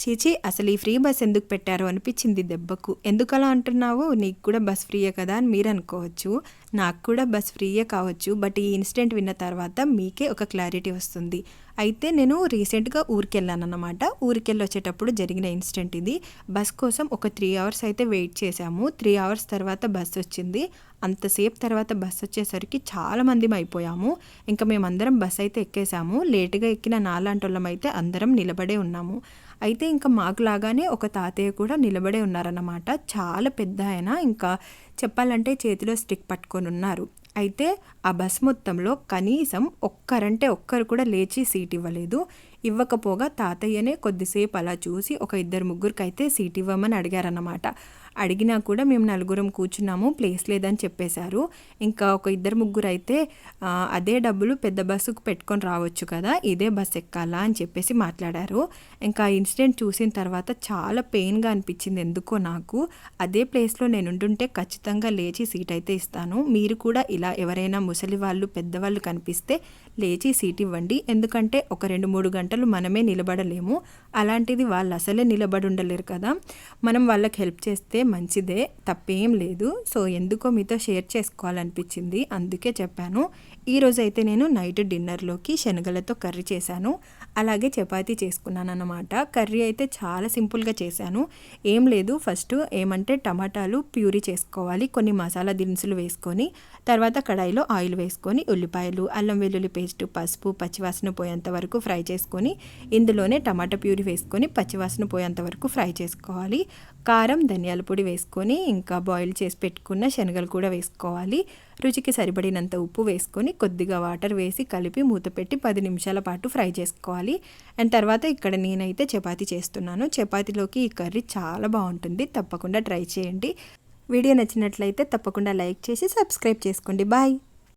చీచీ అసలు ఈ free bus ఎందుకు పెట్టారు అనిపించింది దెబ్బకు. ఎందుకలా అంటున్నావు, నీకు కూడా బస్ ఫ్రీయే కదా అని మీరు అనుకోవచ్చు. నాకు కూడా బస్ ఫ్రీయే కావచ్చు, బట్ ఈ ఇన్సిడెంట్ విన్న తర్వాత మీకే ఒక క్లారిటీ వస్తుంది. అయితే నేను రీసెంట్గా ఊరికెళ్ళానన్నమాట. ఊరికెళ్ళి వచ్చేటప్పుడు జరిగిన ఇన్సిడెంట్ ఇది. బస్ కోసం ఒక 3 అవర్స్ అయితే వెయిట్ చేశాము. 3 అవర్స్ తర్వాత బస్ వచ్చింది. అంతసేపు తర్వాత బస్ వచ్చేసరికి చాలా మంది అయిపోయాము. ఇంకా మేమందరం బస్ అయితే ఎక్కేసాము. లేటుగా ఎక్కిన నాలాంటోళ్ళం అయితే అందరం నిలబడే ఉన్నాము. అయితే ఇంకా మాకు లాగానే ఒక తాతయ్య కూడా నిలబడే ఉన్నారన్నమాట. చాలా పెద్ద ఆయన, ఇంకా చెప్పాలంటే చేతిలో స్టిక్ పట్టుకొని ఉన్నారు. అయితే ఆ బస్ మొత్తంలో కనీసం ఒక్కరు కూడా లేచి సీట్ ఇవ్వలేదు. ఇవ్వకపోగా తాతయ్యనే కొద్దిసేపు అలా చూసి ఒక 2-3కి అయితే సీట్ ఇవ్వమని అడిగారన్నమాట. అడిగినా కూడా మేము 4 కూర్చున్నాము, ప్లేస్ లేదని చెప్పేశారు. ఇంకా ఒక 2-3 అయితే అదే డబ్బులు పెద్ద బస్సుకు పెట్టుకొని రావచ్చు కదా, ఇదే బస్ ఎక్కాలా అని చెప్పేసి మాట్లాడారు. ఇంకా ఇన్సిడెంట్ చూసిన తర్వాత చాలా పెయిన్గా అనిపించింది ఎందుకో నాకు. అదే ప్లేస్లో నేను ఉంటుంటే ఖచ్చితంగా లేచి సీట్ అయితే ఇస్తాను. మీరు కూడా ఇలా ఎవరైనా ముసలి వాళ్ళు పెద్దవాళ్ళు కనిపిస్తే లేచి సీట్ ఇవ్వండి. ఎందుకంటే ఒక 2-3 గంటలు మనమే నిలబడలేము, అలాంటిది వాళ్ళు అసలే నిలబడి ఉండలేరు కదా. మనం వాళ్ళకి హెల్ప్ చేస్తే మంచిదే, తప్పేం లేదు. సో ఎందుకో మీతో షేర్ చేసుకోవాలనిపించింది, అందుకే చెప్పాను. ఈరోజు అయితే నేను నైట్ డిన్నర్లోకి శనగలతో కర్రీ చేశాను, అలాగే చపాతీ చేసుకున్నాను అన్నమాట. కర్రీ అయితే చాలా సింపుల్గా చేశాను. ఏం లేదు, ఫస్ట్ ఏమంటే టమాటాలు ప్యూరీ చేసుకోవాలి, కొన్ని మసాలా దినుసులు వేసుకొని, తర్వాత కడాయిలో ఆయిల్ వేసుకొని ఉల్లిపాయలు, అల్లం వెల్లుల్లి పేస్ట్, పసుపు, పచ్చివాసన పోయేంత వరకు ఫ్రై చేసుకొని ఇందులోనే టమాటా ప్యూరీ వేసుకొని పచ్చివాసన పోయేంత వరకు ఫ్రై చేసుకోవాలి. కారం, ధనియాల పొడి వేసుకొని ఇంకా బాయిల్ చేసి పెట్టుకున్న శనగలు కూడా వేసుకోవాలి. రుచికి సరిపడినంత ఉప్పు వేసుకొని కొద్దిగా వాటర్ వేసి కలిపి మూత పెట్టి 10 నిమిషాల పాటు ఫ్రై చేసుకోవాలి. అండ్ తర్వాత ఇక్కడ నేనైతే చపాతీ చేస్తున్నాను. చపాతీలోకి ఈ కర్రీ చాలా బాగుంటుంది, తప్పకుండా ట్రై చేయండి. వీడియో నచ్చినట్లయితే తప్పకుండా లైక్ చేసి సబ్స్క్రైబ్ చేసుకోండి. బాయ్.